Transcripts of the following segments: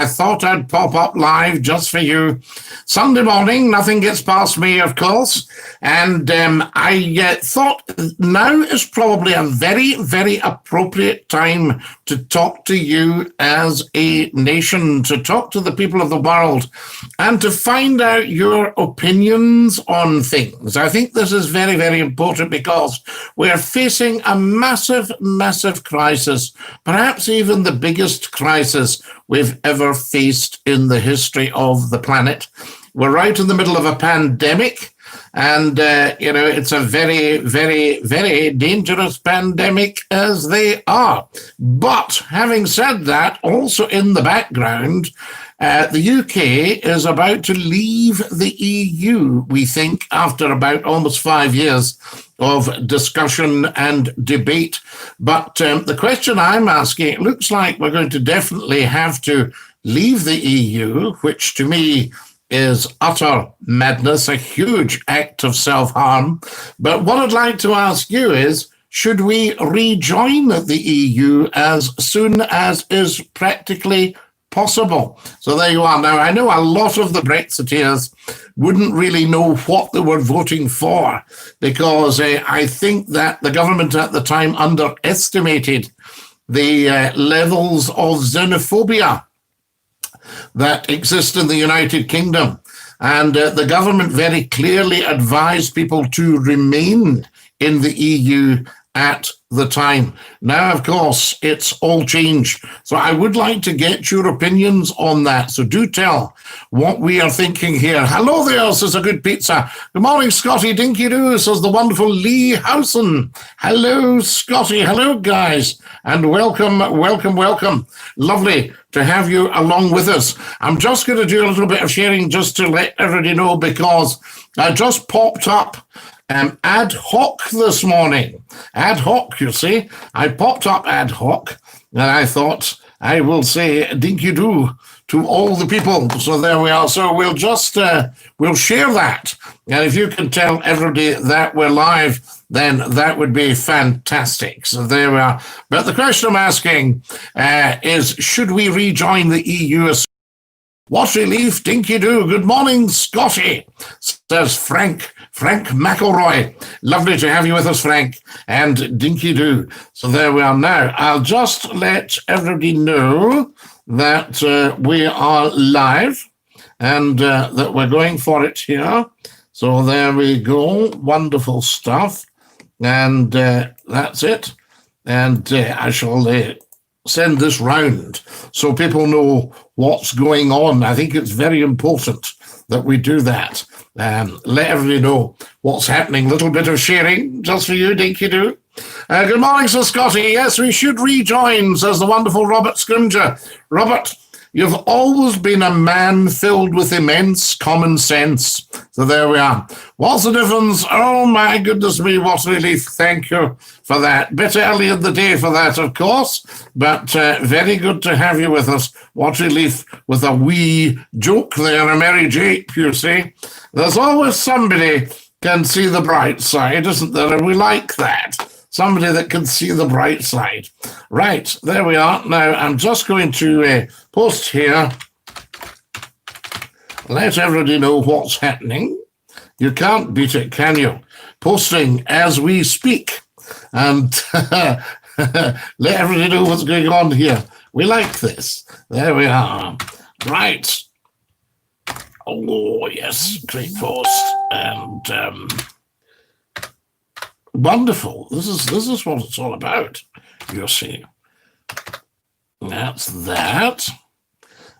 I thought I'd pop up live just for you. Sunday morning, nothing gets past me, of course. And I thought now is probably a very, very appropriate time to talk to you as a nation, to talk to the people of the world, and to find out your opinions on things. I think this is very, very important because we're facing a massive, massive crisis, perhaps even the biggest crisis we've ever faced in the history of the planet. We're right in the middle of a pandemic, and it's a very, very, very dangerous pandemic as they are. But having said that, also in the background, the UK is about to leave the EU, we think, after about almost 5 years of discussion and debate. But the question I'm asking, it looks like we're going to definitely have to leave the EU, which to me is utter madness, a huge act of self-harm. But what I'd like to ask you is, should we rejoin the EU as soon as is practically possible? So there you are. Now, I know a lot of the Brexiteers wouldn't really know what they were voting for, because I think that the government at the time underestimated the levels of xenophobia that exist in the United Kingdom. And the government very clearly advised people to remain in the EU at the time. Now, of course, it's all changed. So I would like to get your opinions on that. So do tell what we are thinking here. Hello there, says a good pizza. Good morning, Scottie. Dinky-Doo, says the wonderful Lee Howson. Hello, Scottie. Hello, guys. And welcome, welcome, welcome. Lovely to have you along with us. I'm just going to do a little bit of sharing just to let everybody know, because I just popped up ad hoc this morning. Ad hoc, you see. I popped up ad hoc, and I thought I will say Dinky-Doo to all the people. So there we are. So we'll just, we'll share that. And if you can tell everybody that we're live, then that would be fantastic. So there we are. But the question I'm asking is, should we rejoin the EU? What relief, Dinky-Doo. Good morning, Scottie, says Frank McElroy. Lovely to have you with us, Frank, and Dinky-Doo. So there we are now. I'll just let everybody know that we are live and that we're going for it here. So there we go. Wonderful stuff. And that's it. And I shall send this round so people know what's going on. I think it's very important that we do that. Let everybody know what's happening. Little bit of sharing just for you, Dinky-Doo. Good morning, Sir Scottie. Yes, we should rejoin, says the wonderful Robert Scrimger. Robert, you've always been a man filled with immense common sense. So there we are. What's the difference? Oh, my goodness me, what relief. Thank you for that. Bit early in the day for that, of course, but very good to have you with us. What relief, with a wee joke there, a merry jape, you see. There's always somebody can see the bright side, isn't there? And we like that. Somebody that can see the bright side. Right, there we are. Now, I'm just going to post here. Let everybody know what's happening. You can't beat it, can you? Posting as we speak. And let everybody know what's going on here. We like this. There we are. Right. Oh, yes, great post. And wonderful. This is what it's all about, you see. That's that.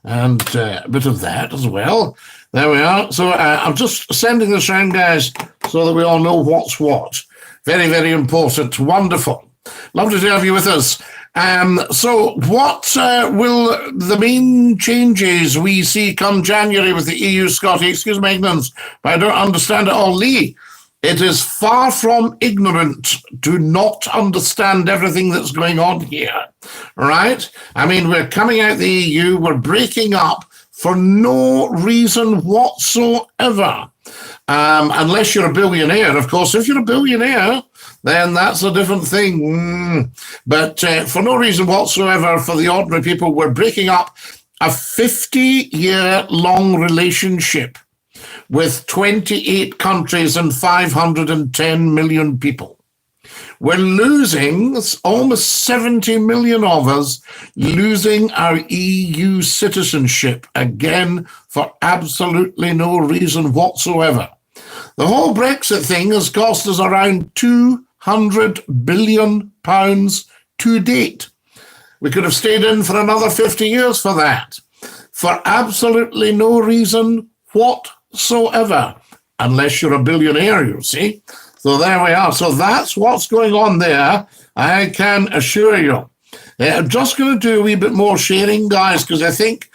And a bit of that as well. There we are. So I'm just sending this around, guys, so that we all know what's what. Very, very important. Wonderful. Lovely to have you with us. So what will the main changes we see come January with the EU, Scottie? Excuse my ignorance, but I don't understand it all. Lee, it is far from ignorant to not understand everything that's going on here, right? I mean, we're coming out of the EU, we're breaking up for no reason whatsoever, unless you're a billionaire. Of course, if you're a billionaire, then that's a different thing. But for no reason whatsoever, for the ordinary people, we're breaking up a 50-year-long relationship with 28 countries and 510 million people. We're losing, almost 70 million of us, losing our EU citizenship, again, for absolutely no reason whatsoever. The whole Brexit thing has cost us around £200 billion to date. We could have stayed in for another 50 years for that, for absolutely no reason whatsoever, unless you're a billionaire, you see. So there we are. So that's what's going on there, I can assure you. I'm just going to do a wee bit more sharing, guys, because I think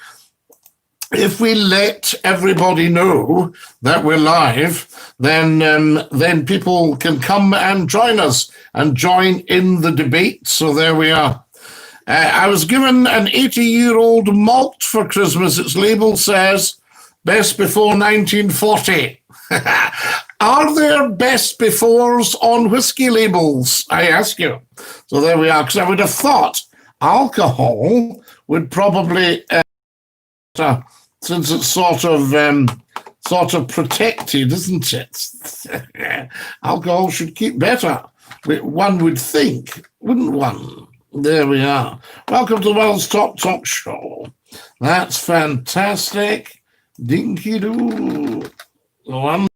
if we let everybody know that we're live, then people can come and join us and join in the debate. So there we are. I was given an 80-year-old malt for Christmas. Its label says, best before 1940. Are there best befores on whiskey labels, I ask you? So there we are, because I would have thought alcohol would probably, since it's sort of protected, isn't it? Alcohol should keep better, one would think, wouldn't one? There we are. Welcome to the World's Top Talk Show. That's fantastic. Dinky-Doo. One.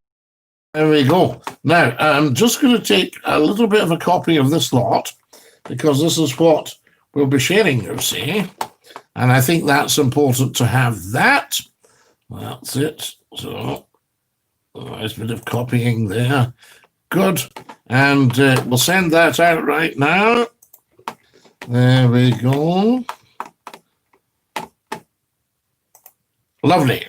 There we go. Now, I'm just going to take a little bit of a copy of this lot, because this is what we'll be sharing, you see. And I think that's important to have that. That's it. So, nice bit of copying there. Good. And we'll send that out right now. There we go. Lovely.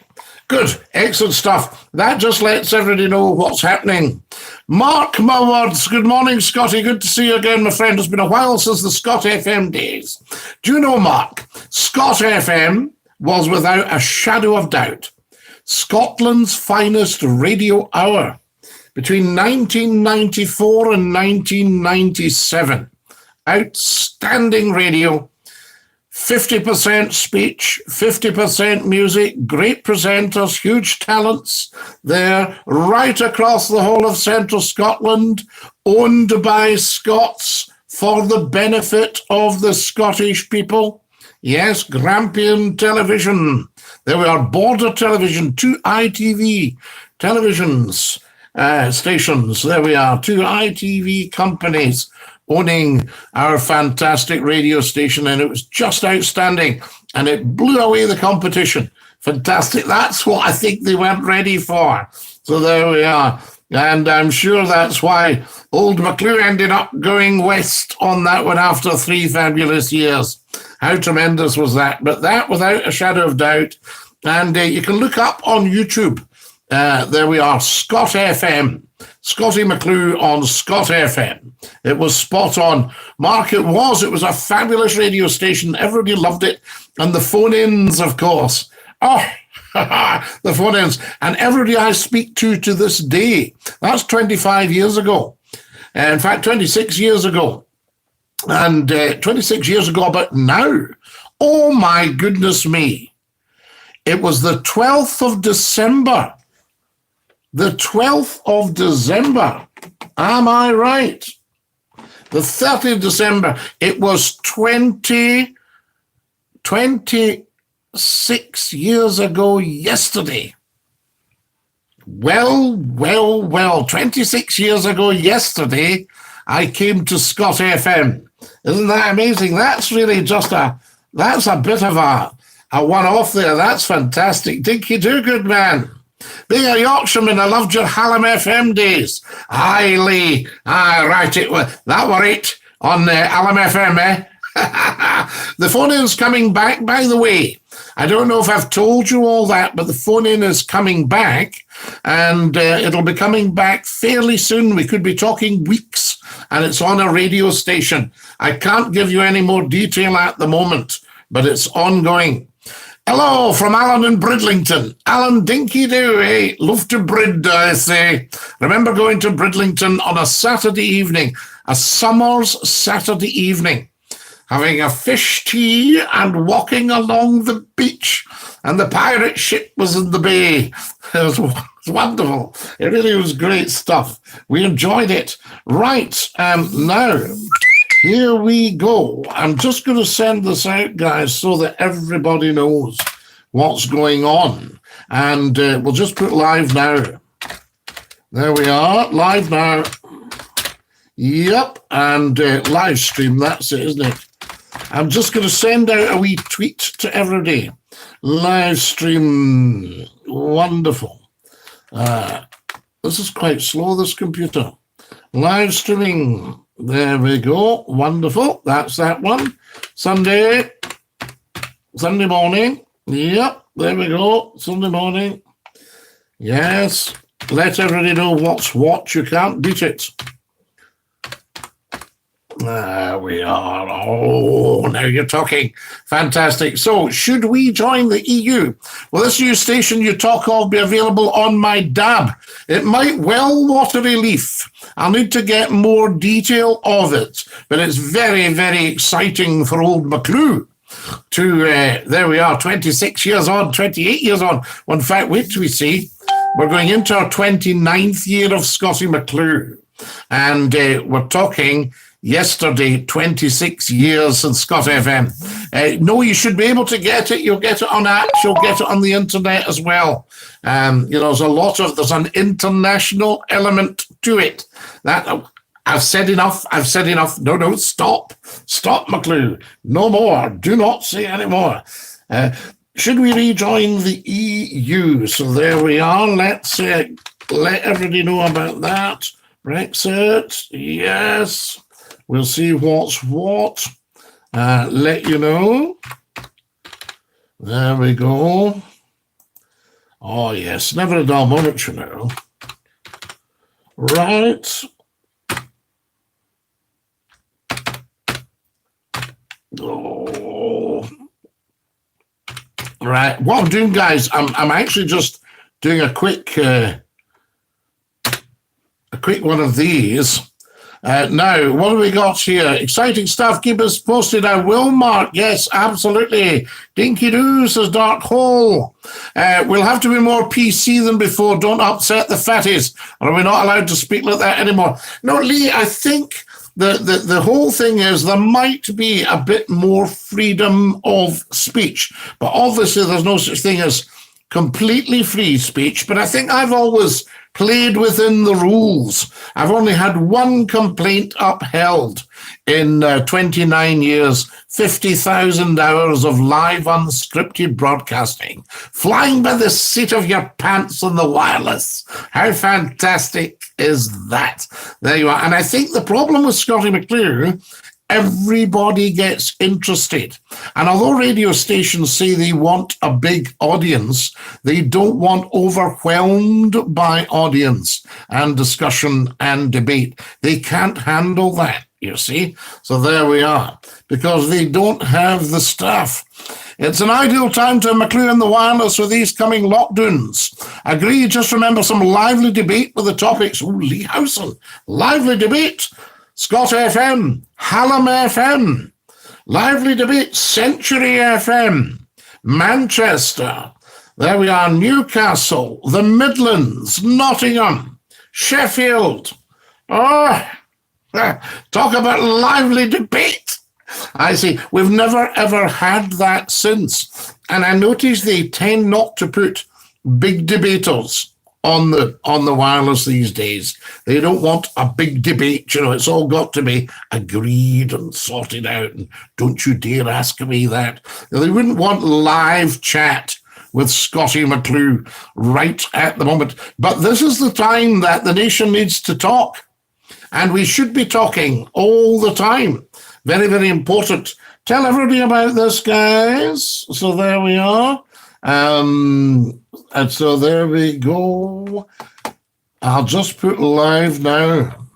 Good. Excellent stuff. That just lets everybody know what's happening. Mark Mowards, good morning, Scottie. Good to see you again, my friend. It's been a while since the Scott FM days. Do you know, Mark, Scott FM was without a shadow of doubt Scotland's finest radio hour between 1994 and 1997. Outstanding radio. 50% speech, 50% music, great presenters, huge talents there, right across the whole of central Scotland, owned by Scots for the benefit of the Scottish people. Yes, Grampian Television. There we are, Border Television, 2 ITV televisions, stations. There we are, 2 ITV companies owning our fantastic radio station, and it was just outstanding, and it blew away the competition. Fantastic. That's what I think they weren't ready for. So there we are. And I'm sure that's why old McClue ended up going west on that one after 3 fabulous years. How tremendous was that? But that, without a shadow of doubt. And you can look up on YouTube. There we are, Scott FM. Scottie McClue on Scott FM. It was spot on. Mark, it was a fabulous radio station. Everybody loved it. And the phone-ins, of course. Oh, the phone-ins. And everybody I speak to this day, that's 25 years ago. In fact, 26 years ago. And 26 years ago about now. Oh, my goodness me. It was the 12th of December. The 12th of December. Am I right? The 30th of December. It was 26 years ago yesterday. Well, 26 years ago yesterday, I came to Scott FM. Isn't that amazing? That's really just that's a bit of a one-off there. That's fantastic. Dinky-Doo, good man. Being a Yorkshireman, I loved your Hallam FM days. Aye, Lee. Aye, right. That were it on Hallam FM, eh? The phone-in's coming back, by the way. I don't know if I've told you all that, but the phone-in is coming back, and it'll be coming back fairly soon. We could be talking weeks, and it's on a radio station. I can't give you any more detail at the moment, but it's ongoing. Hello from Alan in Bridlington. Alan, Dinky-Doo, hey, love to Brid, I say. Remember going to Bridlington on a Saturday evening, a summer's Saturday evening. having a fish tea and walking along the beach, and the pirate ship was in the bay. It was wonderful. It really was great stuff. We enjoyed it. Right, now, here we go. I'm just going to send this out, guys, so that everybody knows what's going on. And we'll just put live now. There we are, live now. Yep, and live stream, that's it, isn't it? I'm just going to send out a wee tweet to everybody. Live stream, wonderful. This is quite slow, this computer. Live streaming, there we go, wonderful. That's that one. Sunday morning. Yep, there we go, Sunday morning. Yes, let everybody know what's what. You can't beat it. There we are. Oh, now you're talking. Fantastic. So, should we join the EU? Will this new station you talk of be available on my DAB? It might well, Watery Leaf. I'll need to get more detail of it. But it's very, very exciting for old McClue to, there we are, 26 years on, 28 years on. Well, in fact, wait till we see. We're going into our 29th year of Scottie McClue. And we're talking... yesterday, 26 years since Scott FM. No, you should be able to get it. You'll get it on apps. You'll get it on the internet as well. There's there's an international element to it. That I've said enough. No, stop. Stop, McClue. No more. Do not say any more. Should we rejoin the EU? So there we are. Let's let everybody know about that. Brexit, yes. We'll see what's what. Let you know. There we go. Oh, yes. Never a dull moment, you know. Right. Oh. Right. What I'm doing, guys, I'm actually just doing a quick one of these. Now, what have we got here? Exciting stuff. Keep us posted. I will, Mark. Yes, absolutely. Dinky-Doo, says Dark Hole. We'll have to be more PC than before. Don't upset the fatties. Or are we not allowed to speak like that anymore? No, Lee, I think the whole thing is there might be a bit more freedom of speech. But obviously there's no such thing as completely free speech. But I think I've always played within the rules. I've only had one complaint upheld in 29 years, 50,000 hours of live unscripted broadcasting, flying by the seat of your pants on the wireless. How fantastic is that? There you are. And I think the problem with Scottie McClue, everybody gets interested. And although radio stations say they want a big audience, they don't want overwhelmed by audience and discussion and debate. They can't handle that, you see. So there we are, because they don't have the staff. It's an ideal time to have McClue in the wireless with these coming lockdowns. Agree, just remember some lively debate with the topics. Oh, Lee Howson, lively debate. Scott FM, Hallam FM, lively debate, Century FM, Manchester, there we are, Newcastle, the Midlands, Nottingham, Sheffield. Oh, talk about lively debate. I see, we've never ever had that since. And I notice they tend not to put big debaters on the wireless these days. They don't want a big debate, you know. It's all got to be agreed and sorted out, and don't you dare ask me that. They wouldn't want live chat with Scottie McClue right at the moment. But this is the time that the nation needs to talk, and we should be talking all the time. Very, very important. Tell everybody about this, guys. So there we are. And so there we go. I'll just put live now.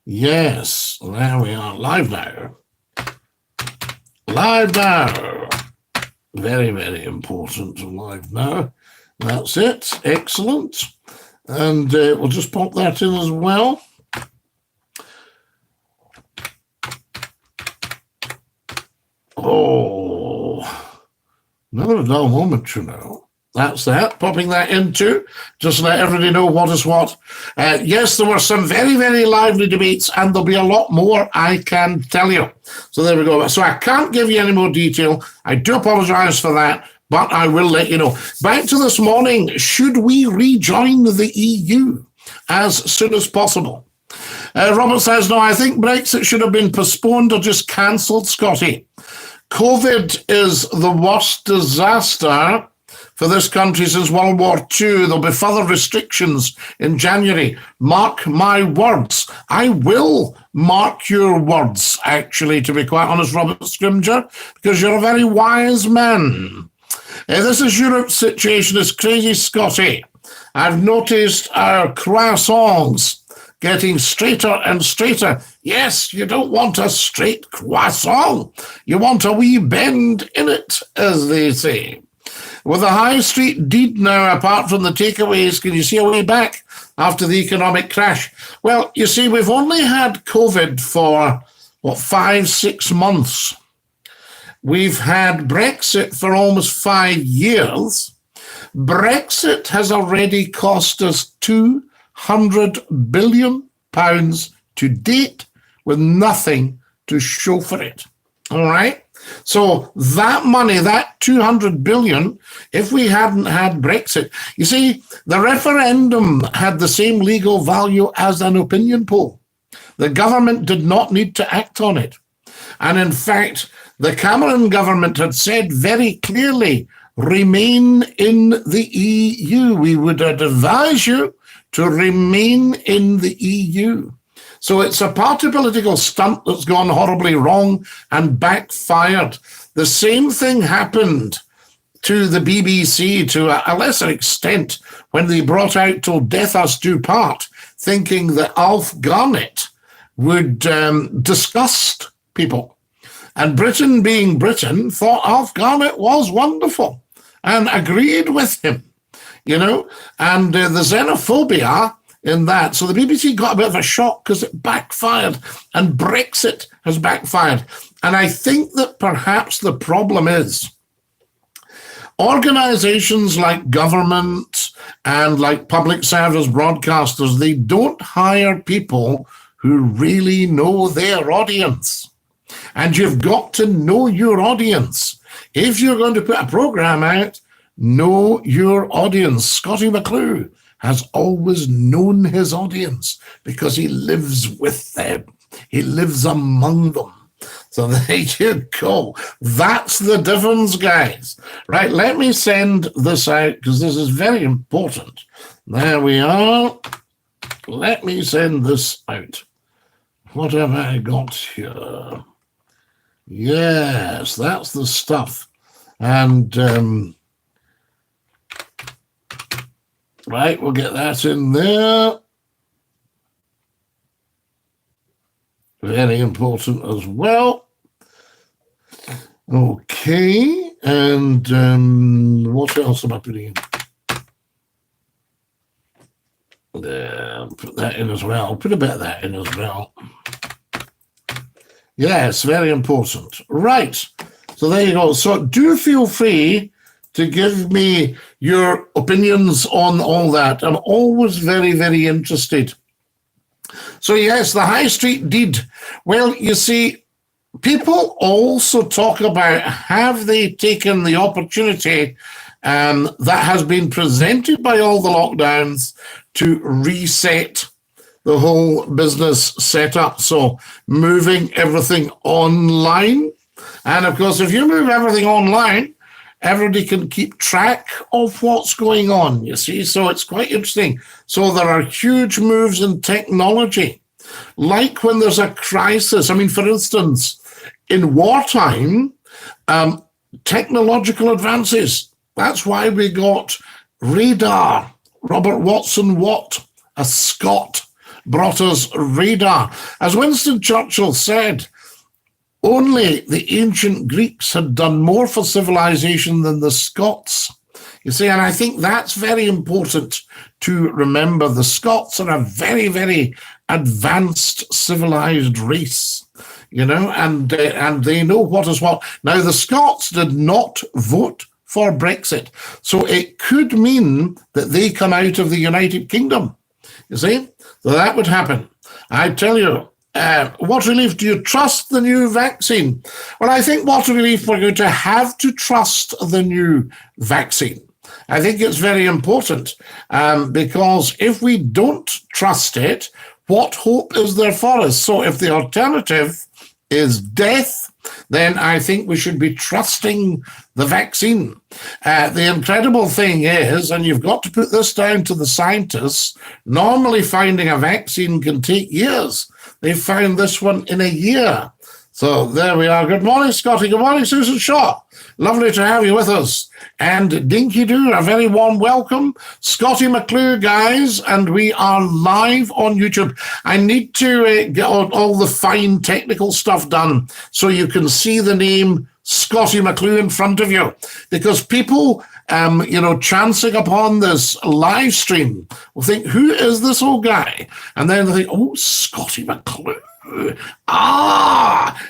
Yes, there we are, live now. Live now. Very, very important, live now. That's it, excellent. And we'll just pop that in as well. Oh, another dull moment, you know. That's that, popping that into, just to let everybody know what is what. Yes, there were some very, very lively debates, and there'll be a lot more, I can tell you. So there we go. So I can't give you any more detail. I do apologise for that, but I will let you know. Back to this morning, should we rejoin the EU as soon as possible? Robert says, no, I think Brexit should have been postponed or just cancelled, Scottie. COVID is the worst disaster for this country since World War II. There'll be further restrictions in January. Mark my words. I will mark your words, actually, to be quite honest, Robert Scrimger, because you're a very wise man. This is Europe's situation is crazy, Scottie. I've noticed our croissants getting straighter and straighter. Yes, you don't want a straight croissant. You want a wee bend in it, as they say. With the high street deed now, apart from the takeaways, can you see a way back after the economic crash? Well, you see, we've only had COVID for, 5-6 months. We've had Brexit for almost 5 years. Brexit has already cost us £200 billion to date with nothing to show for it. All right? So that money, that 200 billion, if we hadn't had Brexit, you see, the referendum had the same legal value as an opinion poll. The government did not need to act on it. And in fact, the Cameron government had said very clearly, remain in the EU. We would advise you to remain in the EU. So it's a party political stunt that's gone horribly wrong and backfired. The same thing happened to the BBC to a lesser extent when they brought out Till Death Us Do Part, thinking that Alf Garnett would disgust people. And Britain, being Britain, thought Alf Garnett was wonderful and agreed with him, you know, and the xenophobia in that. So the BBC got a bit of a shock because it backfired, and Brexit has backfired. And I think that perhaps the problem is organizations like government and like public service broadcasters, they don't hire people who really know their audience. And you've got to know your audience. If you're going to put a program out, know your audience. Scottie McClue has always known his audience because he lives with them. He lives among them. So there you go. That's the difference, guys. Right, let me send this out because this is very important. There we are. Let me send this out. What have I got here? Yes, that's the stuff. And right, we'll get that in there. Very important as well. Okay, and what else am I putting in? Put that in as well. Put a bit of that in as well. Yes, very important. Right, so there you go. So do feel free to give me your opinions on all that. I'm always very, very interested. So yes, the high street deed. Well, you see, people also talk about, have they taken the opportunity that has been presented by all the lockdowns to reset the whole business setup? So moving everything online. And of course, if you move everything online, everybody can keep track of what's going on, you see. So it's quite interesting. So there are huge moves in technology. Like when there's a crisis, I mean, for instance, in wartime, technological advances. That's why we got radar. Robert Watson Watt, a Scot, brought us radar. As Winston Churchill said, only the ancient Greeks had done more for civilization than the Scots. You see, and I think that's very important to remember. The Scots are a very, very advanced civilized race. and they know what is what. Now, the Scots did not vote for Brexit, so it could mean that they come out of the United Kingdom. You see, so that would happen. I tell you. What relief? Do you trust the new vaccine? Well, I think what relief we're going to have to trust the new vaccine. I think it's very important because if we don't trust it, what hope is there for us? So if the alternative is death, then I think we should be trusting the vaccine. The incredible thing is, and you've got to put this down to the scientists, normally finding a vaccine can take years. They found this one in a year. So there we are. Good morning, Scottie. Good morning, Susan Shaw. Lovely to have you with us. And Dinky-Doo, a very warm welcome. SCOTTIE McCLUE, guys, and we are live on YouTube. I need to get all the fine technical stuff done so you can see the name SCOTTIE McCLUE in front of you, because people chancing upon this live stream will think, who is this old guy? And then they think, oh, SCOTTIE McCLUE.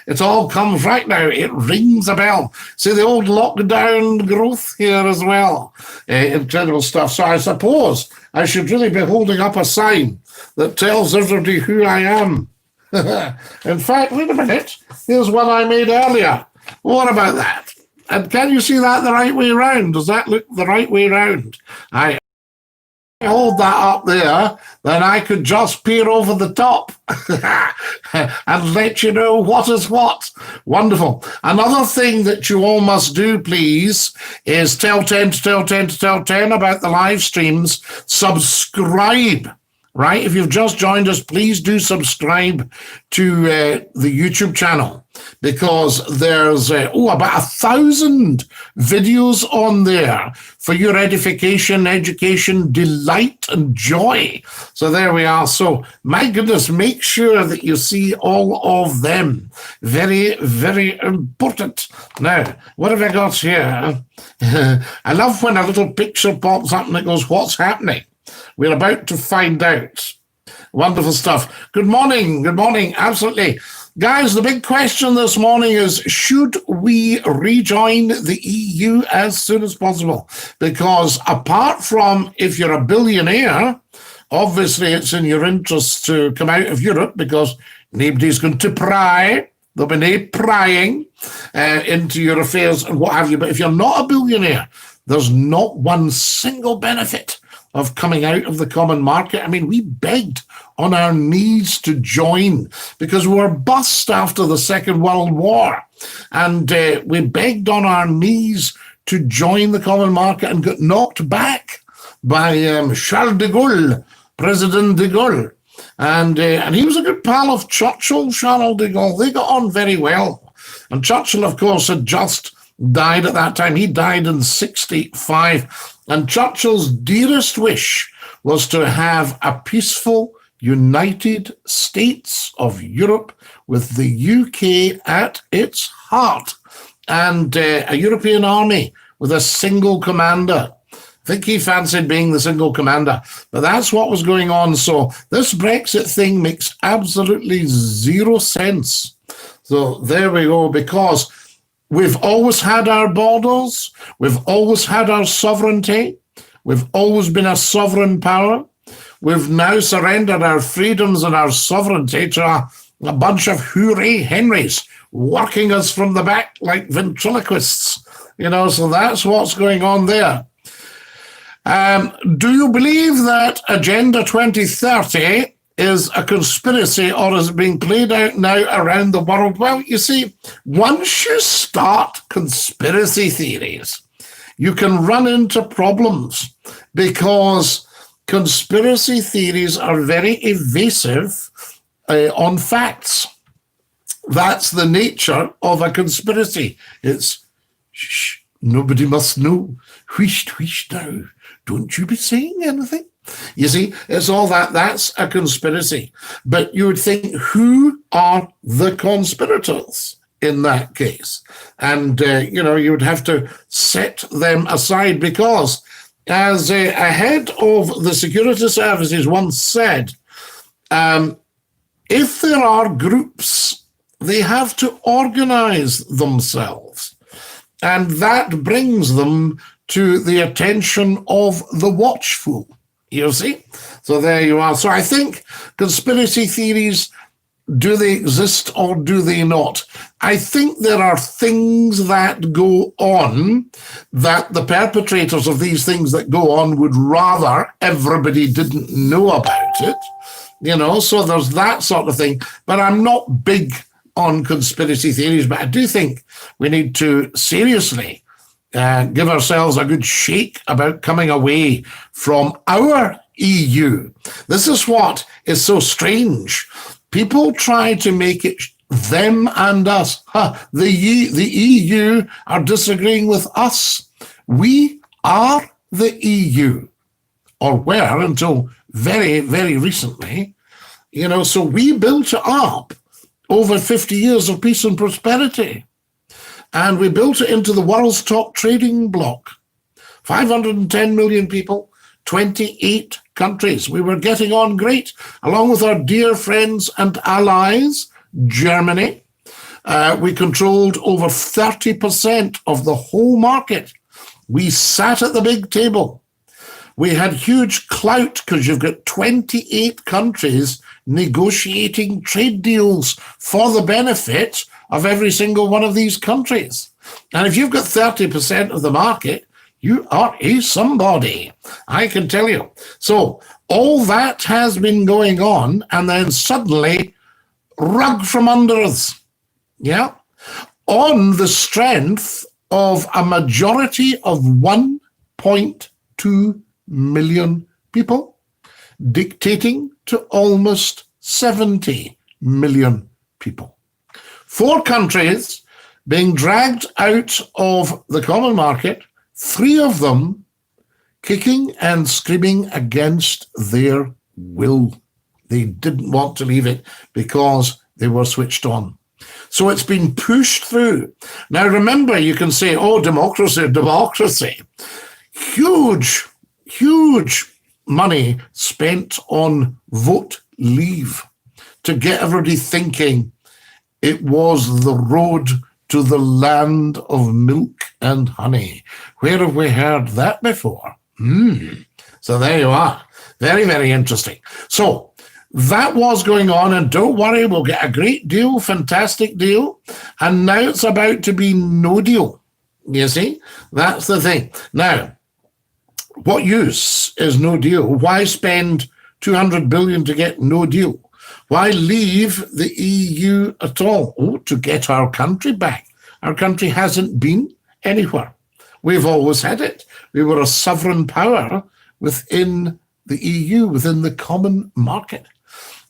It all comes right now. It rings a bell. See the old lockdown growth here as well. Incredible stuff. So I suppose I should really be holding up a sign that tells everybody who I am. In fact, wait a minute. Here's one I made earlier. What about that? And can you see that the right way around? Does that look the right way around? I hold that up there, then I could just peer over the top and let you know what is what. Wonderful. Another thing that you all must do, please, is tell 10 to tell 10 to tell 10 about the live streams. Subscribe. Right? If you've just joined us, please do subscribe to the YouTube channel, because there's about 1,000 videos on there for your edification, education, delight, and joy. So there we are. So my goodness, make sure that you see all of them. Very, very important. Now, what have I got here? I love when a little picture pops up and it goes, what's happening? We're about to find out. Wonderful stuff. Good morning. Good morning. Absolutely. Guys, the big question this morning is, should we rejoin the EU as soon as possible? Because apart from if you're a billionaire, obviously it's in your interest to come out of Europe, because nobody's going to pry. There'll be no prying into your affairs and what have you. But if you're not a billionaire, there's not one single benefit of coming out of the common market. I mean, we begged on our knees to join because we were bust after the Second World War. And we begged on our knees to join the common market and got knocked back by Charles de Gaulle, President de Gaulle. And he was a good pal of Churchill, Charles de Gaulle. They got on very well. And Churchill, of course, had just died at that time. He died in 1965. And Churchill's dearest wish was to have a peaceful United States of Europe with the UK at its heart, and a European army with a single commander. I think he fancied being the single commander, but that's what was going on. So this Brexit thing makes absolutely zero sense. So there we go, because we've always had our borders. We've always had our sovereignty. We've always been a sovereign power. We've now surrendered our freedoms and our sovereignty to a bunch of hooray Henrys working us from the back like ventriloquists. So that's what's going on there. Do you believe that Agenda 2030 is a conspiracy, or is it being played out now around the world? Well, you see, once you start conspiracy theories, you can run into problems, because conspiracy theories are very evasive on facts. That's the nature of a conspiracy. It's, shh, nobody must know. Wheesh, wheesh now. Don't you be saying anything. You see, it's all that. That's a conspiracy. But you would think, who are the conspirators in that case? And, you would have to set them aside, because as a head of the security services once said, if there are groups they have to organize themselves. And that brings them to the attention of the watchful, you see? So there you are. So I think conspiracy theories, do they exist or do they not? I think there are things that go on that the perpetrators of these things that go on would rather everybody didn't know about it, you know, so there's that sort of thing. But I'm not big on conspiracy theories, but I do think we need to seriously give ourselves a good shake about coming away from our EU. This is what is so strange. People try to make it them and us. The EU are disagreeing with us. We are the EU, or were until very, very recently. You know, so we built it up over 50 years of peace and prosperity. And we built it into the world's top trading bloc. 510 million people, 28 countries. We were getting on great, along with our dear friends and allies, Germany. We controlled over 30% of the whole market. We sat at the big table. We had huge clout because you've got 28 countries negotiating trade deals for the benefit of every single one of these countries. And if you've got 30% of the market, you are a somebody, I can tell you. So all that has been going on, and then suddenly, rug from under us, yeah, on the strength of a majority of 1.2 million people dictating to almost 70 million people. 4 countries being dragged out of the common market, 3 of them kicking and screaming against their will. They didn't want to leave it because they were switched on. So it's been pushed through. Now remember, you can say, oh, democracy, democracy. Huge, huge money spent on vote leave to get everybody thinking it was the road to the land of milk and honey. Where have we heard that before? So there you are. Very, very interesting. So that was going on, and don't worry, we'll get a great deal, fantastic deal. And now it's about to be no deal. You see, that's the thing. Now, what use is no deal? Why spend 200 billion to get no deal? Why leave the EU at all? Oh, to get our country back. Our country hasn't been anywhere. We've always had it. We were a sovereign power within the EU, within the common market.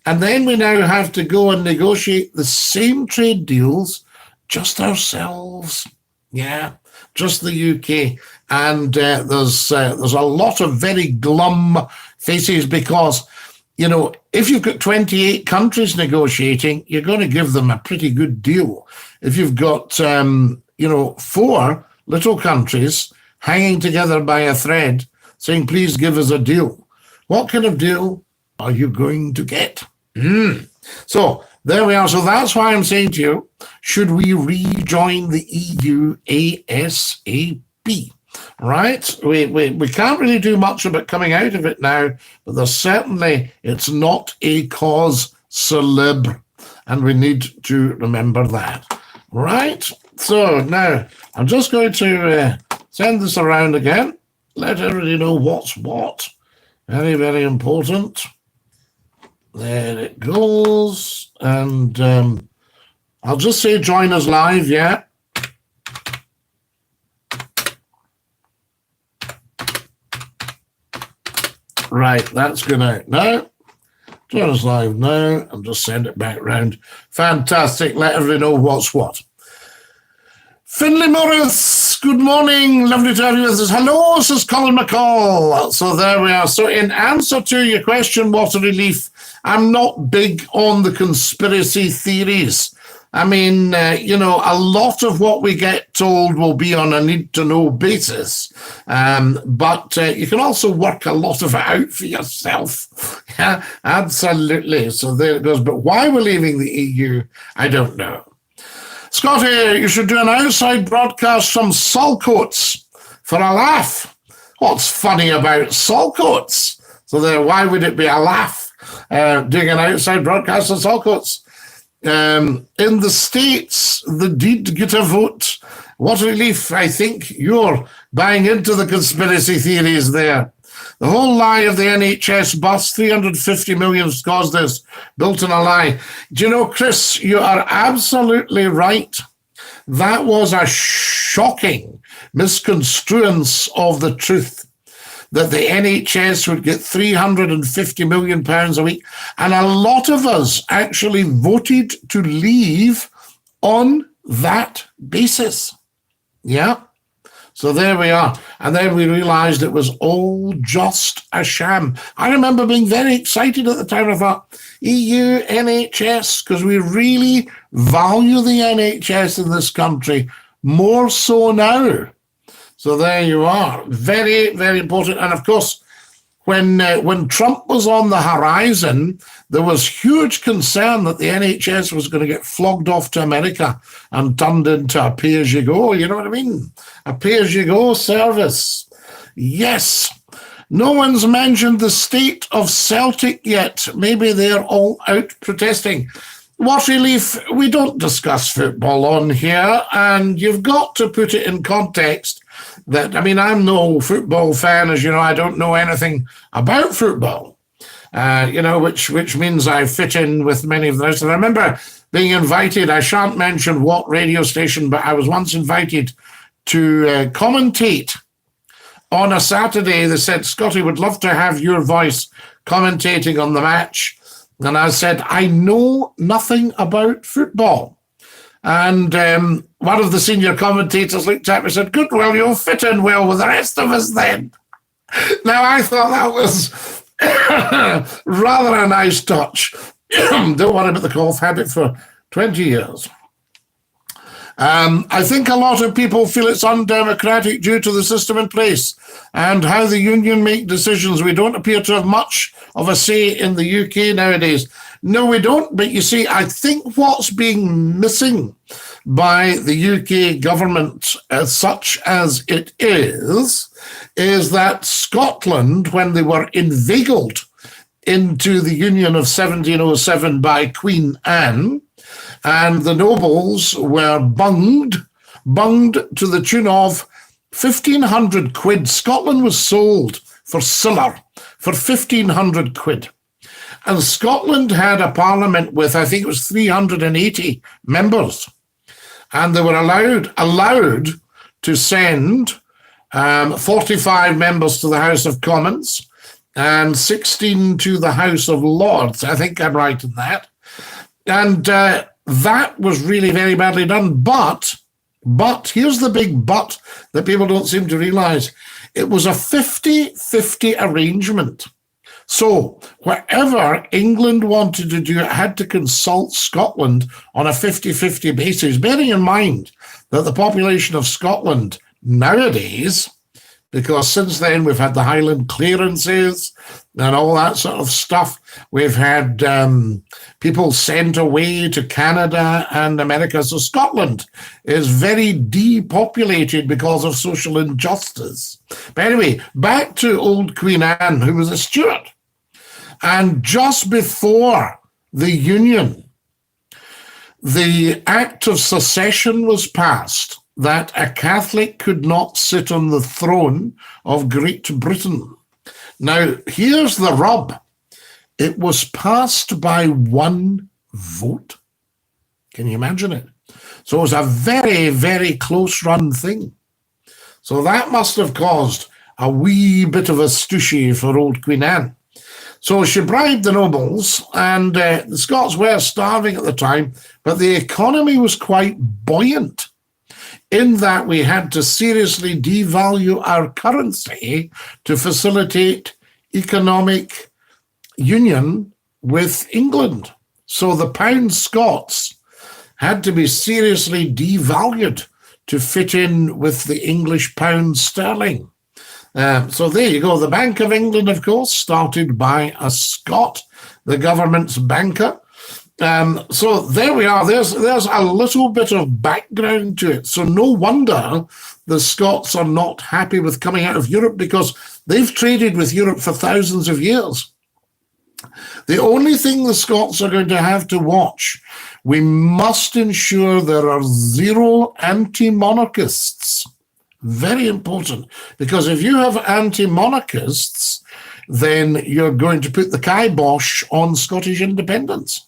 And then we now have to go and negotiate the same trade deals just ourselves. Yeah, just the UK. And there's a lot of very glum faces because, you know, if you've got 28 countries negotiating, you're going to give them a pretty good deal. If you've got, 4 little countries hanging together by a thread saying, please give us a deal, what kind of deal are you going to get? So there we are. So that's why I'm saying to you, should we rejoin the EU ASAP? Right? We can't really do much about coming out of it now, but there's certainly, it's not a cause célèbre, and we need to remember that. Right? So now I'm just going to send this around again, let everybody know what's what. Very, very important. There it goes. And I'll just say join us live, yeah. Right, that's going out now. Join us live now and just send it back round. Fantastic. Let everybody know what's what. Finlay Morris, good morning. Lovely to have you with us. Hello, this is Colin McCall. So there we are. So in answer to your question, Watery Leaf, I'm not big on the conspiracy theories. I mean, you know, a lot of what we get told will be on a need-to-know basis, but you can also work a lot of it out for yourself. Yeah, absolutely. So there it goes. But why we're leaving the EU, I don't know. Scottie, you should do an outside broadcast from Saltcoats for a laugh. What's funny about Saltcoats? So there, why would it be a laugh doing an outside broadcast on Saltcoats? In the States, the did get a vote. What a relief. I think you're buying into the conspiracy theories there. The whole lie of the NHS bust, 350 million caused this, built on a lie. Do you know, Chris, you are absolutely right. That was a shocking misconstruence of the truth, that the NHS would get £350 million a week. And a lot of us actually voted to leave on that basis. Yeah. So there we are. And then we realized it was all just a sham. I remember being very excited at the time. I thought, EU, NHS, because we really value the NHS in this country, more so now. So there you are. Very, very important. And of course, when Trump was on the horizon, there was huge concern that the NHS was going to get flogged off to America and turned into a pay-as-you-go. You know what I mean? A pay-as-you-go service. Yes. No one's mentioned the state of Celtic yet. Maybe they're all out protesting. What relief, we don't discuss football on here, and you've got to put it in context that, I mean, I'm no football fan, as you know, I don't know anything about football, you know, which means I fit in with many of the rest. And I remember being invited, I shan't mention what radio station, but I was once invited to commentate on a Saturday. They said, Scottie, would love to have your voice commentating on the match. And I said, I know nothing about football. And one of the senior commentators looked at me and said, good, well, you'll fit in well with the rest of us then. Now, I thought that was rather a nice touch. Don't worry about the cough, had it for 20 years. I think a lot of people feel it's undemocratic due to the system in place and how the union make decisions. We don't appear to have much of a say in the UK nowadays. No, we don't. But you see, I think what's being missing by the UK government, such as it is that Scotland, when they were inveigled into the Union of 1707 by Queen Anne, and the nobles were bunged to the tune of 1,500 quid. Scotland was sold for siller for 1,500 quid. And Scotland had a parliament with, I think it was 380 members. And they were allowed to send 45 members to the House of Commons and 16 to the House of Lords. I think I'm right in that. And that was really very badly done. But here's the big but that people don't seem to realize. It was a 50-50 arrangement. So whatever England wanted to do, it had to consult Scotland on a 50-50 basis, bearing in mind that the population of Scotland nowadays, because since then we've had the Highland clearances and all that sort of stuff. We've had people sent away to Canada and America. So Scotland is very depopulated because of social injustice. But anyway, back to old Queen Anne, who was a Stuart. And just before the Union, the Act of Succession was passed, that a Catholic could not sit on the throne of Great Britain. Now, here's the rub. It was passed by one vote. Can you imagine it? So it was a very, very close-run thing. So that must have caused a wee bit of a stooshy for old Queen Anne. So she bribed the nobles, and the Scots were starving at the time, but the economy was quite buoyant, in that we had to seriously devalue our currency to facilitate economic union with England. So the pound Scots had to be seriously devalued to fit in with the English pound sterling. So there you go. The Bank of England, of course, started by a Scot, the government's banker. So there we are. There's a little bit of background to it. So no wonder the Scots are not happy with coming out of Europe, because they've traded with Europe for thousands of years. The only thing the Scots are going to have to watch, we must ensure there are zero anti-monarchists. Very important, because if you have anti-monarchists, then you're going to put the kibosh on Scottish independence.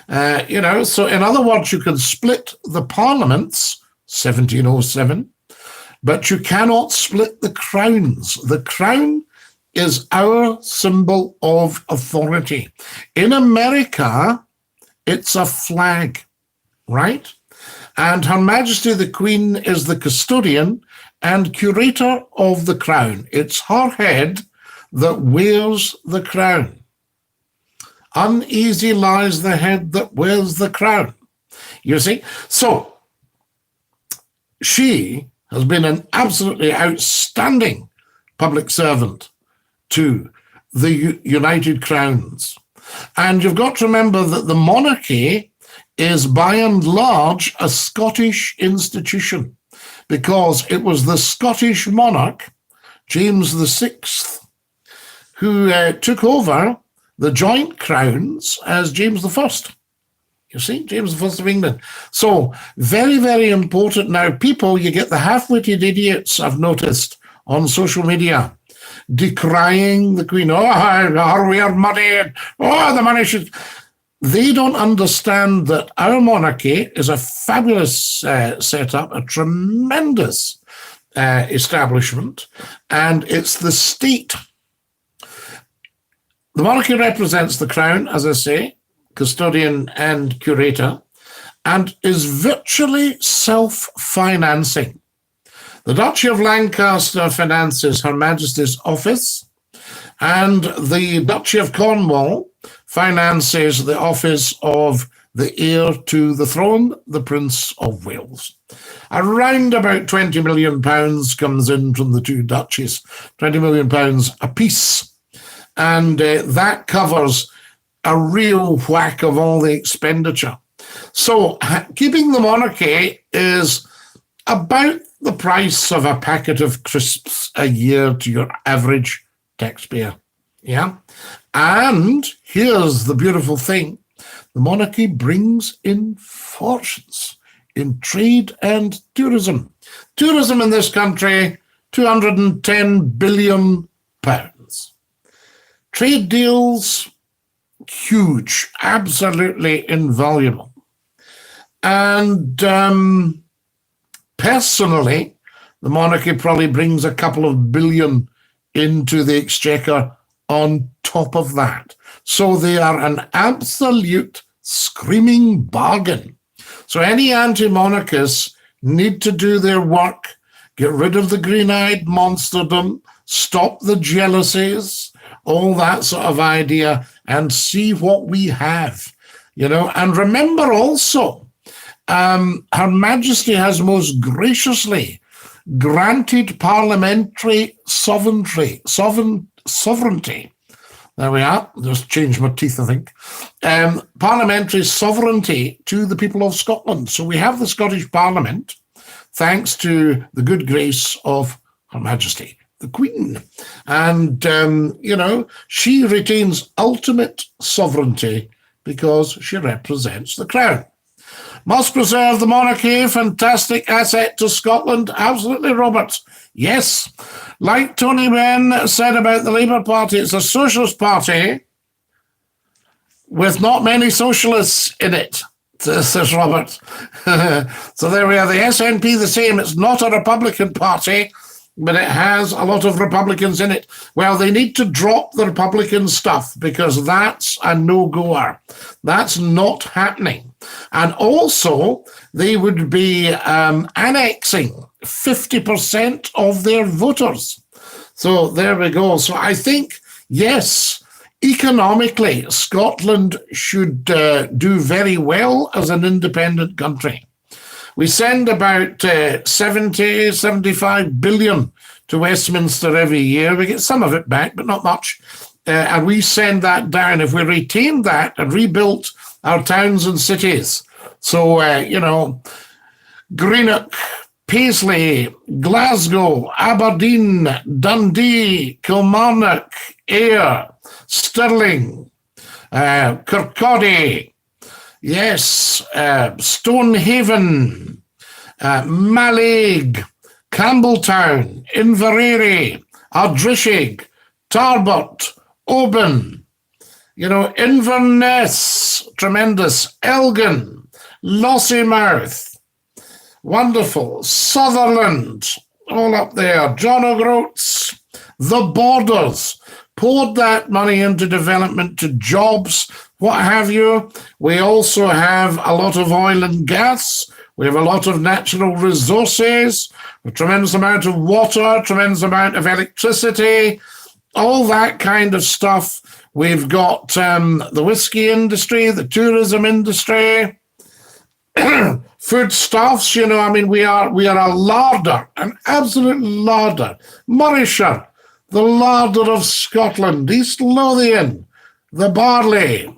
So in other words, you can split the parliaments, 1707, but you cannot split the crowns. The crown is our symbol of authority. In America, it's a flag, right? And Her Majesty the Queen is the custodian and curator of the crown. It's her head that wears the crown. Uneasy lies the head that wears the crown. You see? So, she has been an absolutely outstanding public servant to the United Crowns. And you've got to remember that the monarchy is by and large a Scottish institution, because it was the Scottish monarch, James VI, who took over the joint crowns as James I. You see, James I of England. So very, very important. Now, people, you get the half-witted idiots, I've noticed, on social media, decrying the Queen. Oh, we are muddy. Oh, the money should... They don't understand that our monarchy is a fabulous setup, a tremendous establishment, and it's the state. The monarchy represents the crown, as I say, custodian and curator, and is virtually self-financing. The Duchy of Lancaster finances Her Majesty's office, and the Duchy of Cornwall finances the office of the heir to the throne, the Prince of Wales. Around about £20 million comes in from the two duchies, £20 million apiece. And that covers a real whack of all the expenditure. So keeping the monarchy is about the price of a packet of crisps a year to your average taxpayer. Yeah. And here's the beautiful thing. The monarchy brings in fortunes in trade and tourism. Tourism in this country, £210 billion. Trade deals, huge, absolutely invaluable. And personally, the monarchy probably brings a couple of billion into the exchequer on top of that. So they are an absolute screaming bargain. So any anti-monarchists need to do their work, get rid of the green-eyed monsterdom, stop the jealousies, all that sort of idea, and see what we have, And remember also, Her Majesty has most graciously granted parliamentary sovereignty. There we are. Just changed my teeth, I think. Parliamentary sovereignty to the people of Scotland. So we have the Scottish Parliament, thanks to the good grace of Her Majesty the Queen. And, she retains ultimate sovereignty because she represents the crown. Must preserve the monarchy, fantastic asset to Scotland. Absolutely, Robert. Yes. Like Tony Benn said about the Labour Party, it's a socialist party with not many socialists in it, says Robert. So there we are. The SNP, the same. It's not a Republican party, but it has a lot of Republicans in it. Well, they need to drop the Republican stuff because that's a no-goer. That's not happening. And also, they would be annexing 50% of their voters. So there we go. So I think, yes, Economically, Scotland should do very well as an independent country. We send about 70, 75 billion to Westminster every year. We get some of it back, but not much. And we send that down. If we retained that and rebuilt our towns and cities, so, Greenock, Paisley, Glasgow, Aberdeen, Dundee, Kilmarnock, Ayr, Stirling, Kirkcaldy, yes, Stonehaven, Mallaig, Campbelltown, Inverary, Ardrishig, Tarbert, Oban, Inverness, tremendous, Elgin, Lossiemouth, wonderful, Sutherland, all up there, John O'Groats, the Borders, poured that money into development, to jobs, what have you. We also have a lot of oil and gas. We have a lot of natural resources, a tremendous amount of water, tremendous amount of electricity, all that kind of stuff. We've got the whiskey industry, the tourism industry, foodstuffs, we are a larder, an absolute larder. Morayshire, the larder of Scotland, East Lothian, the barley.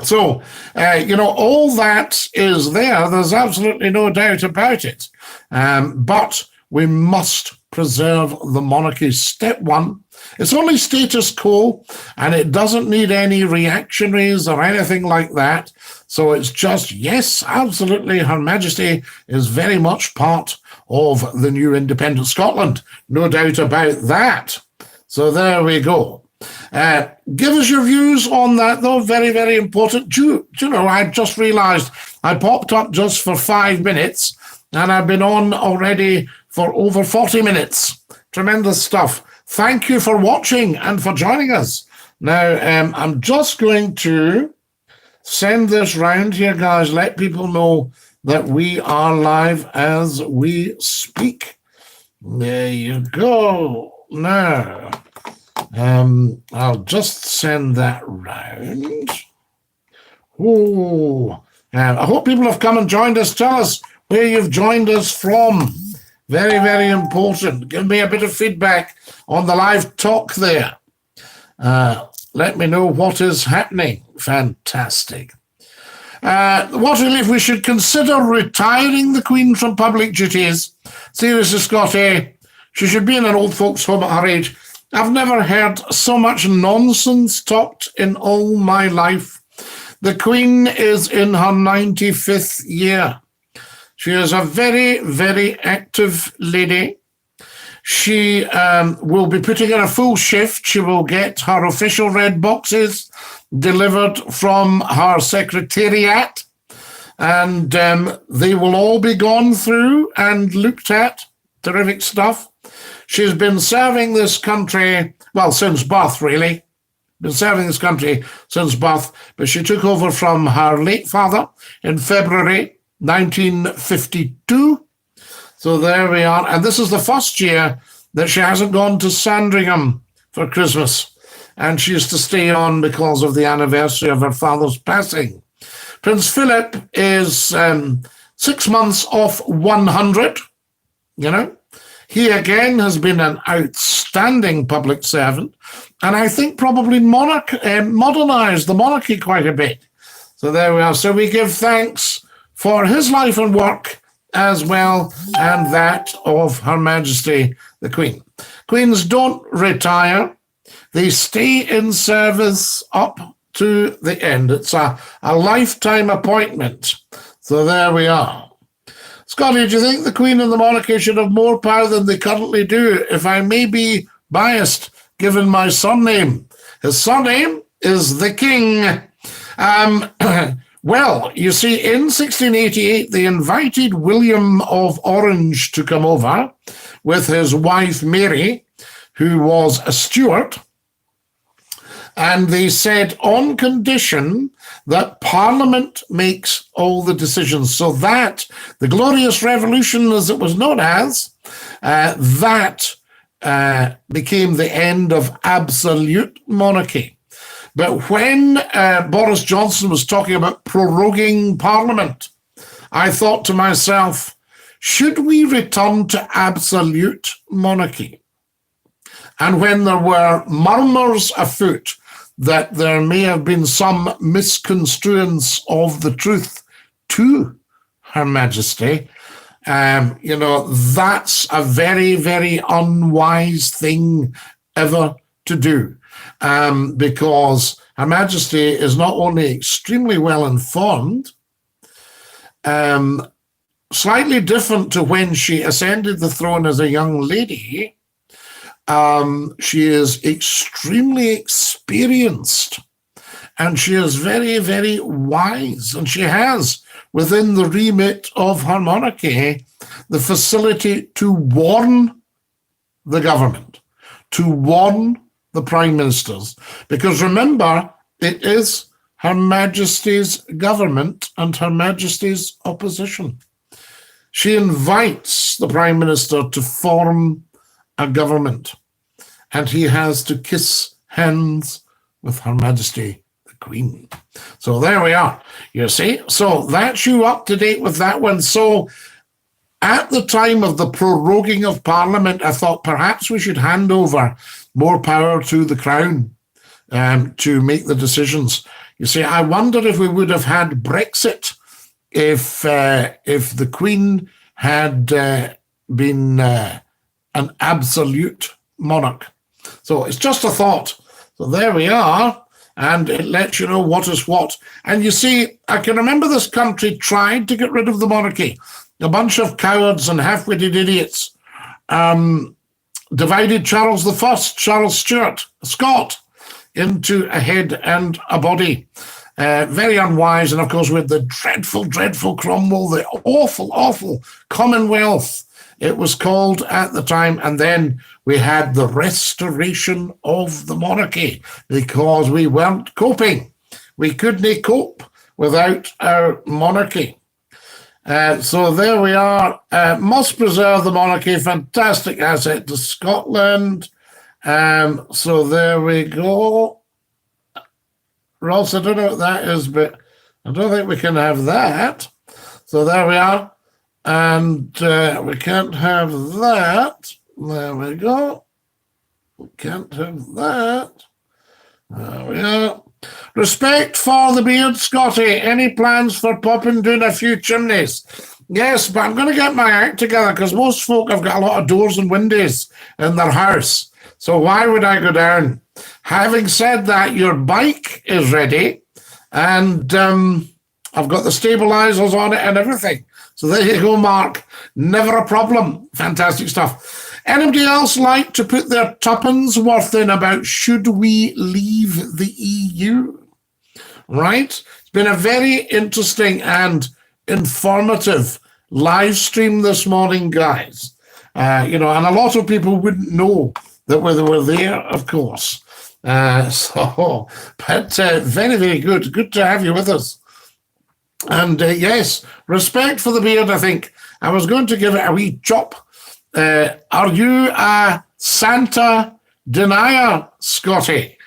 So, all that is there. There's absolutely no doubt about it. But we must preserve the monarchy. Step one. It's only status quo, and it doesn't need any reactionaries or anything like that. So it's just, yes, absolutely, Her Majesty is very much part of the new independent Scotland. No doubt about that. So there we go. Give us your views on that, though. Very, very important. I just realised I popped up just for 5 minutes, and I've been on already for over 40 minutes. Tremendous stuff. Thank you for watching and for joining us. Now, I'm just going to send this round here, guys. Let people know that we are live as we speak. There you go. Now, I'll just send that round. Oh, I hope people have come and joined us. Tell us where you've joined us from. Very, very important. Give me a bit of feedback on the live talk there. Let me know what is happening. Fantastic. What if we should consider retiring the Queen from public duties? Seriously, Scottie, she should be in an old folks' home at her age. I've never heard so much nonsense talked in all my life. The Queen is in her 95th year. She is a very, very active lady. She will be putting in a full shift. She will get her official red boxes delivered from her secretariat, and they will all be gone through and looked at. Terrific stuff. She's been serving this country, well, since birth, really. Been serving this country since birth, but she took over from her late father in February 1952. So there we are. And this is the first year that she hasn't gone to Sandringham for Christmas. And she used to stay on because of the anniversary of her father's passing. Prince Philip is 6 months off 100, He again has been an outstanding public servant, and I think probably modernized the monarchy quite a bit. So there we are. So we give thanks for his life and work as well, and that of Her Majesty the Queen. Queens don't retire. They stay in service up to the end. It's a lifetime appointment. So there we are. Scottie, do you think the Queen and the monarchy should have more power than they currently do? If I may be biased, given my surname. His surname is the King. Well, you see, in 1688, they invited William of Orange to come over with his wife Mary, who was a Stuart. And they said, on condition that Parliament makes all the decisions. So that, the Glorious Revolution, as it was known as, that became the end of absolute monarchy. But when Boris Johnson was talking about proroguing Parliament, I thought to myself, should we return to absolute monarchy? And when there were murmurs afoot that there may have been some misconstruence of the truth to Her Majesty, that's a very, very unwise thing ever to do, because Her Majesty is not only extremely well informed, slightly different to when she ascended the throne as a young lady. She is extremely experienced, and she is very, very wise, and she has, within the remit of her monarchy, the facility to warn the government, to warn the prime ministers, because remember, it is Her Majesty's government and Her Majesty's opposition. She invites the prime minister to form a government, and he has to kiss hands with Her Majesty the Queen. So there we are, you see. So that's you up to date with that one. So at the time of the proroguing of Parliament, I thought perhaps we should hand over more power to the Crown to make the decisions. You see, I wonder if we would have had Brexit if the Queen had been an absolute monarch. So it's just a thought. So there we are, and it lets you know what is what. And you see, I can remember this country tried to get rid of the monarchy. A bunch of cowards and half-witted idiots divided Charles I, Charles Stuart, a Scot, into a head and a body. Very unwise. And of course, with the dreadful, dreadful Cromwell, the awful, awful Commonwealth, it was called at the time. And then we had the restoration of the monarchy because we weren't coping. We couldn't cope without our monarchy. So there we are. Must preserve the monarchy. Fantastic asset to Scotland. So there we go. Ross, I don't know what that is, but I don't think we can have that. So there we are. And we can't have that. There we go. We can't have that. There we are. Respect for the beard, Scottie. Any plans for popping down a few chimneys? Yes, but I'm going to get my act together because most folk have got a lot of doors and windows in their house. So why would I go down? Having said that, your bike is ready, and I've got the stabilizers on it and everything. So there you go, Mark. Never a problem. Fantastic stuff. Anybody else like to put their tuppence worth in about should we leave the EU? Right? It's been a very interesting and informative live stream this morning, guys. And a lot of people wouldn't know that we were there, of course. But very, very good. Good to have you with us. And yes, respect for the beard, I think. I was going to give it a wee chop. Are you a Santa denier, Scottie?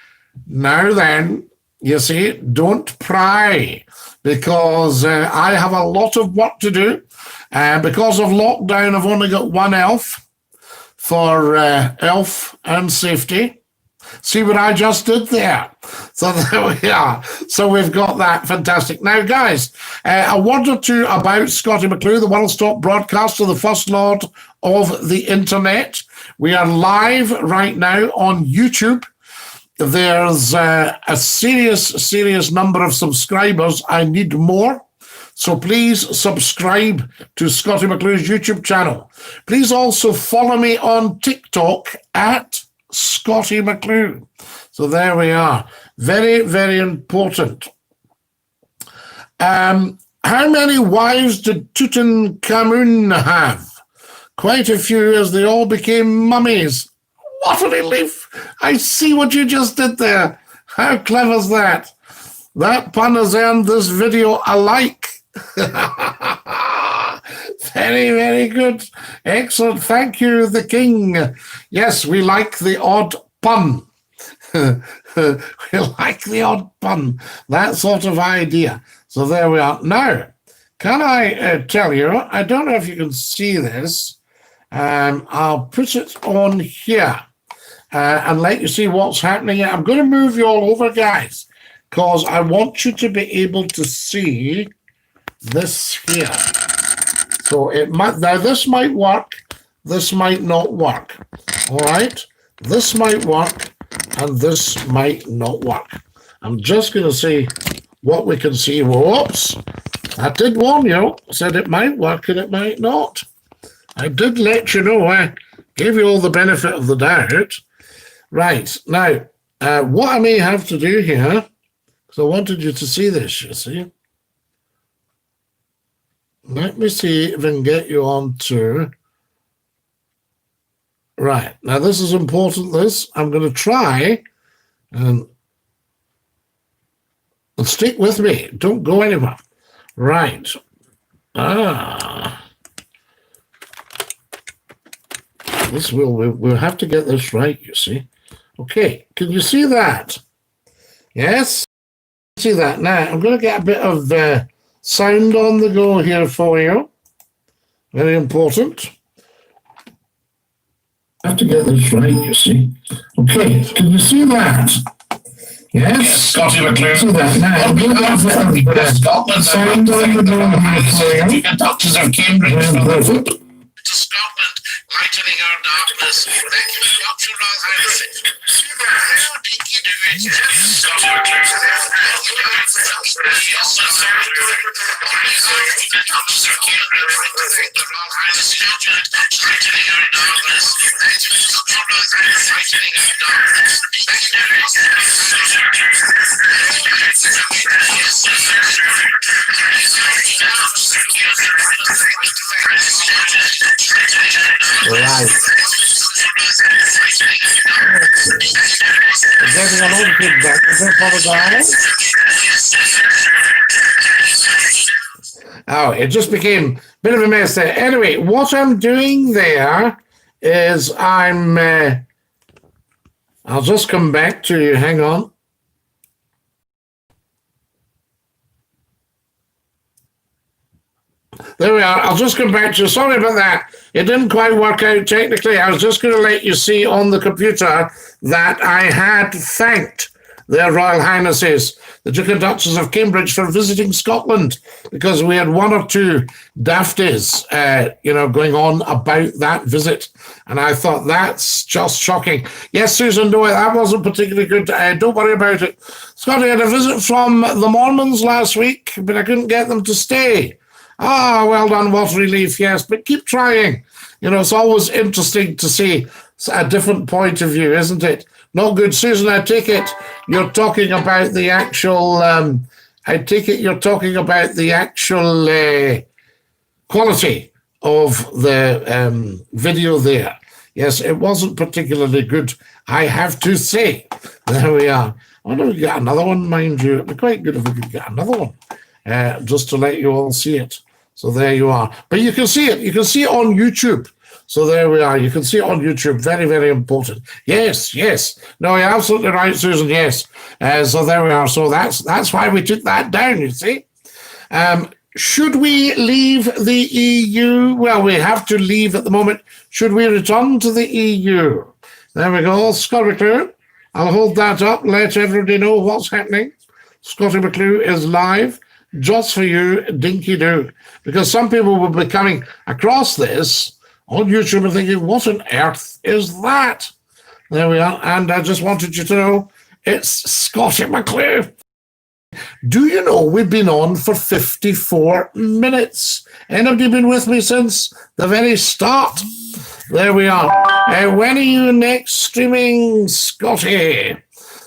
Now then, you see, don't pry, because I have a lot of work to do. Because of lockdown, I've only got one elf for elf and safety. See what I just did there? So there we are. So we've got that. Fantastic. Now, guys, a word or two about Scottie McClue, the one-stop broadcaster, the First Lord of the Internet. We are live right now on YouTube. There's a serious number of subscribers. I need more. So please subscribe to Scottie McClue's YouTube channel. Please also follow me on TikTok at Scottie McClue. So there we are. Very, very important. How many wives did Tutankhamun have? Quite a few, as they all became mummies. What a relief. I see what you just did there. How clever is that? That pun has earned this video a like. Very, very good. Excellent. Thank you, the king. Yes, we like the odd pun. We like the odd pun, that sort of idea. So there we are. Now, can I tell you, I don't know if you can see this. I'll put it on here and let you see what's happening. I'm going to move you all over, guys, because I want you to be able to see this here. So it might, now this might work, this might not work. All right, this might work and this might not work. I'm just going to see what we can see. Whoops, I did warn you, said it might work and it might not. I did let you know, I gave you all the benefit of the doubt. Right, now, what I may have to do here, because I wanted you to see this, you see. Let me see if I can get you on to... Right, now this is important, this. I'm going to try and stick with me. Don't go anywhere. Right. This we'll have to get this right, you see. Okay, can you see that? Yes? See that? Now, I'm going to get a bit of sound on the go here for you. Very important. I have to get this right, you see. Okay, can you see that? Yes? Scottie McClue. See that? Now, I'm going to get a bit of Scotland sound on the go here for you. Doctors of Cambridge. To Scotland, lightening our darkness. Thank you very much, Your Royal Highness. How Dinky-Doo is. Scottie McClue. Doctors of Cambridge. Thank the Royal Highness, lightening our darkness. Thank you, Your Royal Highness, lightening our darkness. Right. I'm getting a lot of feedback. Is that apologize? Oh, it just became a bit of a mess there. Anyway, what I'm doing there is I'll just come back to you. Hang on. There we are. I'll just come back to you. Sorry about that. It didn't quite work out technically. I was just going to let you see on the computer that I had thanked their Royal Highnesses, the Duke and Duchess of Cambridge, for visiting Scotland, because we had one or two dafties, going on about that visit. And I thought, that's just shocking. Yes, Susan, no, that wasn't particularly good. Don't worry about it. Scottie had a visit from the Mormons last week, but I couldn't get them to stay. Ah, well done, what relief, yes, but keep trying. It's always interesting to see a different point of view, isn't it? Not good. Susan, I take it you're talking about the actual, quality of the video there. Yes, it wasn't particularly good, I have to say. There we are. I wonder if we get another one, mind you. It'd be quite good if we could get another one, just to let you all see it. So there you are. But you can see it. You can see it on YouTube. So there we are. You can see it on YouTube. Very, very important. Yes, yes. No, you're absolutely right, Susan. Yes. So there we are. So that's why we took that down, you see. Should we leave the EU? Well, we have to leave at the moment. Should we return to the EU? There we go. Scottie McClue. I'll hold that up. Let everybody know what's happening. Scottie McClue is live. Just for you, Dinky-Doo. Because some people will be coming across this on YouTube and thinking, what on earth is that? There we are. And I just wanted you to know it's Scottie McClue. Do you know we've been on for 54 minutes? Anybody been with me since the very start? There we are. When are you next streaming, Scottie?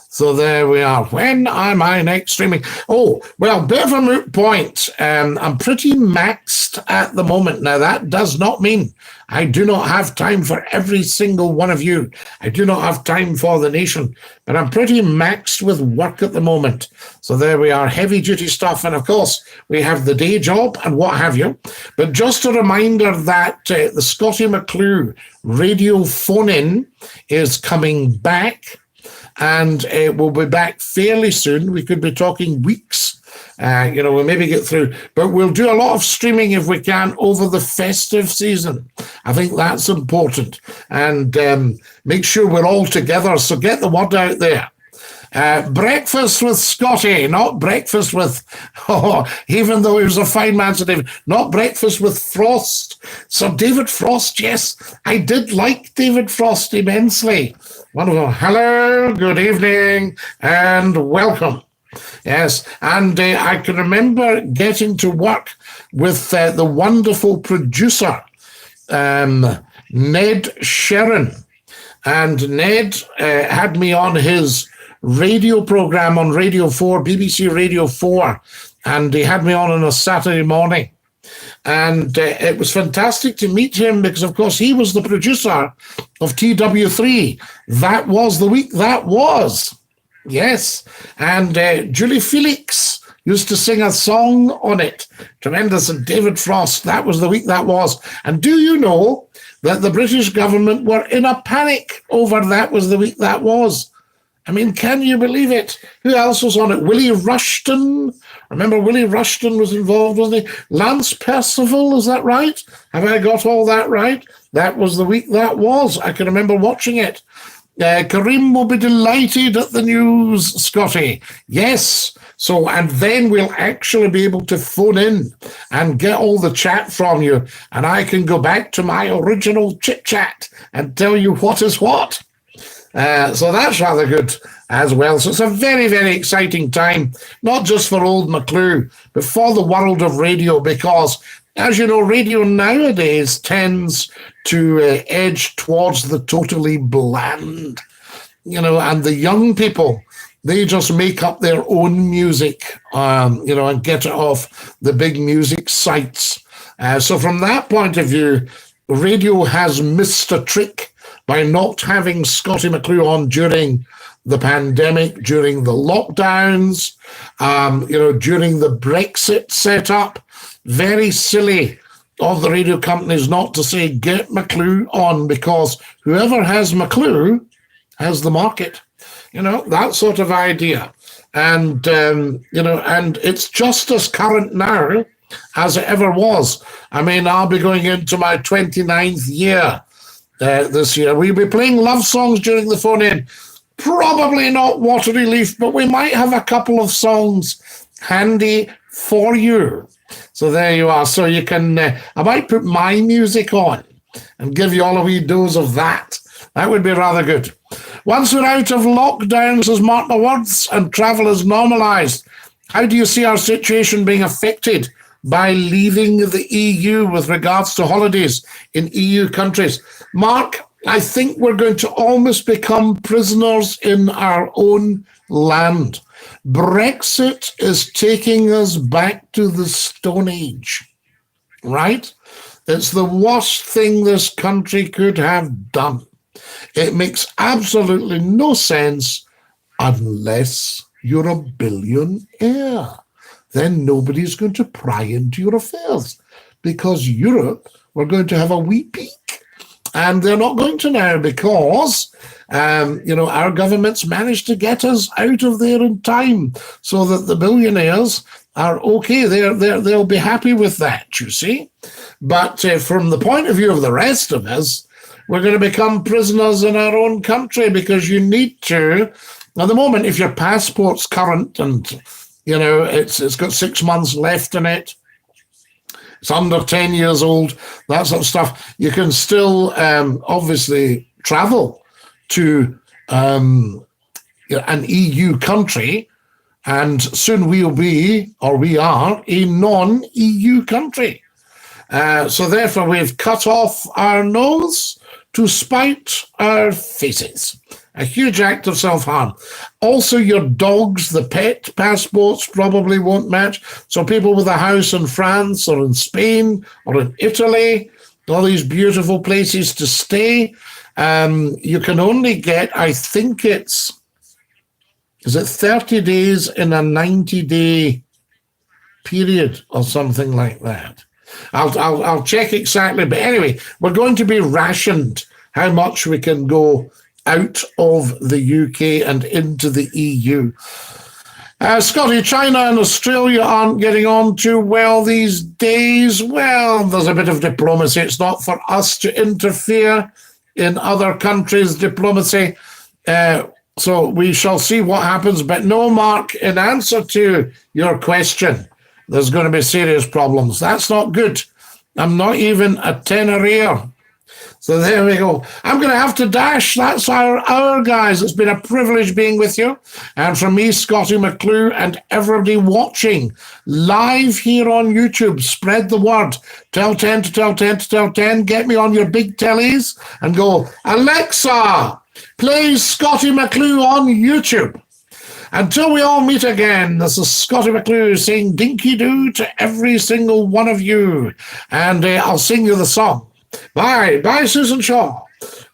So there we are. When am I next streaming? Oh, well, bit of a moot point. I'm pretty maxed at the moment. Now, that does not mean I do not have time for every single one of you. I do not have time for the nation, but I'm pretty maxed with work at the moment. So there we are, heavy duty stuff. And of course, we have the day job and what have you. But just a reminder that the Scottie McClue radio phone-in is coming back. and we'll be back fairly soon. We could be talking weeks. We'll maybe get through, but we'll do a lot of streaming if we can over the festive season. I think that's important, and make sure we're all together. So get the word out there. Breakfast with Scottie, not breakfast with, even though he was a fine man, Sir David, not breakfast with Frost. Sir David Frost, yes, I did like David Frost immensely. Wonderful. Hello, good evening, and welcome. Yes, and I can remember getting to work with the wonderful producer, Ned Sharon. And Ned had me on his radio program on Radio 4, BBC Radio 4, and he had me on a Saturday morning. And it was fantastic to meet him because, of course, he was the producer of TW3. That was the week that was. Yes. And Julie Felix used to sing a song on it. Tremendous. And David Frost, that was the week that was. And do you know that the British government were in a panic over that was the week that was? I mean, can you believe it? Who else was on it? Willie Rushton. Remember, Willie Rushton was involved, wasn't he? Lance Percival, is that right? Have I got all that right? That was the week that was. I can remember watching it. Kareem will be delighted at the news, Scottie. Yes. So, and then we'll actually be able to phone in and get all the chat from you. And I can go back to my original chit-chat and tell you what is what. So that's rather good as well. So it's a very, very exciting time, not just for old McClue, but for the world of radio, because, as you know, radio nowadays tends to edge towards the totally bland, and the young people, they just make up their own music, and get it off the big music sites. So from that point of view, radio has missed a trick by not having Scottie McClue on during the pandemic, during the lockdowns, during the Brexit setup. Very silly of the radio companies not to say, get McClue on, because whoever has McClue has the market. That sort of idea. And, and it's just as current now as it ever was. I mean, I'll be going into my 29th year this year. We'll be playing love songs during the phone-in. Probably not Watery Leaf, but we might have a couple of songs handy for you. So there you are. So you can, I might put my music on and give you all a wee dose of that. That would be rather good. Once we're out of lockdowns, as mark my words, and travel is normalised, how do you see our situation being affected by leaving the EU with regards to holidays in EU countries? Mark, I think we're going to almost become prisoners in our own land. Brexit is taking us back to the Stone Age, right? It's the worst thing this country could have done. It makes absolutely no sense unless you're a billionaire. Then nobody's going to pry into your affairs, because Europe, we're going to have a wee peek. And they're not going to now because, our government's managed to get us out of there in time so that the billionaires are okay. They'll be happy with that, you see. But from the point of view of the rest of us, we're going to become prisoners in our own country, because you need to. At the moment, if your passport's current and, it's got 6 months left in it, it's under 10 years old, that sort of stuff, you can still obviously travel to an EU country, and soon we'll be, or we are, a non-EU country. So therefore, we've cut off our nose to spite our faces. A huge act of self-harm. Also, your dogs, the pet passports probably won't match. So people with a house in France or in Spain or in Italy, all these beautiful places to stay, you can only get, I think is it 30 days in a 90-day period or something like that. I'll check exactly. But anyway, we're going to be rationed how much we can go out of the UK and into the EU. Scottie, China and Australia aren't getting on too well these days. Well, there's a bit of diplomacy. It's not for us to interfere in other countries' diplomacy. So we shall see what happens. But no, Mark, in answer to your question, there's going to be serious problems. That's not good. I'm not even a tenorier. So there we go. I'm going to have to dash. That's our hour, guys. It's been a privilege being with you. And from me, Scottie McClue, and everybody watching live here on YouTube, spread the word. Tell 10 to tell 10 to tell 10. Get me on your big tellies and go, Alexa, play Scottie McClue on YouTube. Until we all meet again, this is Scottie McClue saying Dinky-Doo to every single one of you. And I'll sing you the song. Bye. Bye, Susan Shaw.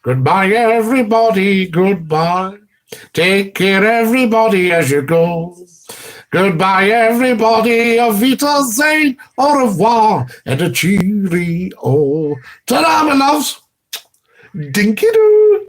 Goodbye, everybody. Goodbye. Take care, everybody, as you go. Goodbye, everybody. Auf Wiedersehen, au revoir, and a cheerio. Ta-da, my loves. Dinky-Doo.